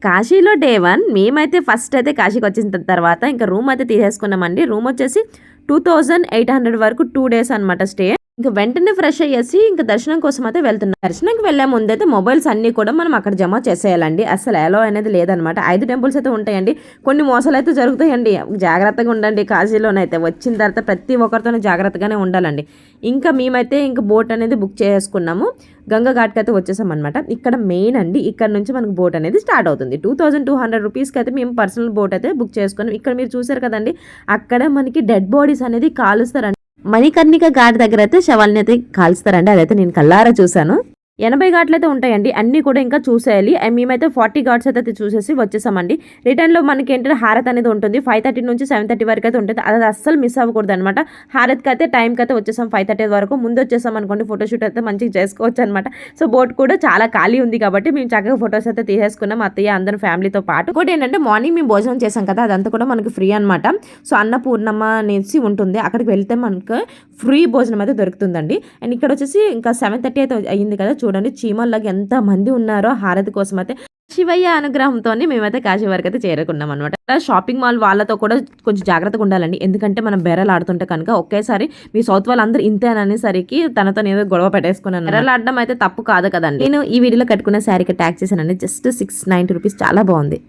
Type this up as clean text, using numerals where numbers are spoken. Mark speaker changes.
Speaker 1: కాశీలో డే 1 మేమైతే ఫస్ట్ అయితే కాశీకి వచ్చిన తర్వాత ఇంకా రూమ్ అయితే తీసేసుకున్నామండి. రూమ్ వచ్చేసి 2800 వరకు 2 days అనమాట స్టే. ఇంకా వెంటనే ఫ్రెష్ అయ్యేసి ఇంకా దర్శనం కోసం అయితే వెళ్తున్నాం. దర్శనంకి వెళ్ళే ముందైతే మొబైల్స్ అన్ని కూడా మనం అక్కడ జమ చేసేయాలండి. అసలు అలో అనేది లేదనమాట. 5 టెంపుల్స్ అయితే ఉంటాయండి. కొన్ని మోసాలు అయితే జరుగుతాయండి. జాగ్రత్తగా ఉండండి. కాశీలోనైతే వచ్చిన తర్వాత ప్రతి ఒక్కరితోనే జాగ్రత్తగానే ఉండాలండి. ఇంకా మేమైతే ఇంకా బోట్ అనేది బుక్ చేసుకున్నాము. గంగా ఘాట్కి అయితే వచ్చేసాం అనమాట. ఇక్కడ మెయిన్ అండి, ఇక్కడ నుంచి మనకు బోట్ అనేది స్టార్ట్ అవుతుంది. 2200 రూపీస్కి అయితే మేము పర్సనల్ బోట్ అయితే బుక్ చేసుకున్నాం. ఇక్కడ మీరు చూసారు కదండి, అక్కడ మనకి డెడ్ బాడీస్ అనేది కాలుస్తారండి. మణికర్ణిక ఘాట్ దగ్గర అయితే శవాల్ని అయితే కాల్స్తారండి. అదైతే నేను కల్లారా చూసాను. 80 ఘాట్లు అయితే ఉంటాయండి. అన్నీ కూడా ఇంకా చూసేయాలి. మేమైతే 40 ఘాట్స్ అయితే చూసేసి వచ్చేసామండి. రిటర్న్లో మనకి ఏంటంటే హారత్ అనేది ఉంటుంది. 5:30 నుంచి 7:30 వరకు అయితే ఉంటుంది. అది అస్సలు మిస్ అవ్వకూడదు అనమాట. హారత్కి అయితే టైంకి అయితే వచ్చేసాం. 5:30 వరకు ముందు వచ్చేసాం అనుకోండి, ఫోటోషూట్ అయితే మంచిగా చేసుకోవచ్చు అనమాట. సో బోట్ కూడా చాలా ఖాళీ ఉంది కాబట్టి మేము చక్కగా ఫొటోస్ అయితే తీసేసుకున్నాం. అత్తయ్య అందరం ఫ్యామిలీతో పాటు. ఇంకోటి ఏంటంటే మార్నింగ్ మేము భోజనం చేసాం కదా, అదంతా కూడా మనకి ఫ్రీ అనమాట. సో అన్నపూర్ణమ్మ అనేసి ఉంటుంది, అక్కడికి వెళ్తే మనకు ఫ్రీ భోజనం అయితే దొరుకుతుందండి. అండ్ ఇక్కడ వచ్చేసి ఇంకా 7:30 అయితే అయ్యింది కదా, చూడండి చీమల్లాగా ఎంత మంది ఉన్నారో హారతి కోసం అయితే. శివయ్య అనుగ్రహంతో మేమైతే కాశీ వరకు అయితే చేరుకున్నాం అనమాట. షాపింగ్ మాల్ వాళ్ళతో కూడా కొంచెం జాగ్రత్తగా ఉండాలండి. ఎందుకంటే మనం బెరలు ఆడుతుంటే కనుక ఒకేసారి మీ సౌత్ వాళ్ళందరూ ఇంతే అనేసరికి తనతో నేను గొడవ పెట్టేసుకున్నాను. బెరలు ఆడడం అయితే తప్పు కాదు కదండి. నేను ఈ వీడియోలో కట్టుకున్న శారీకి ట్యాక్స్ చేశానండి. జస్ట్ 690 రూపీస్, చాలా బాగుంది.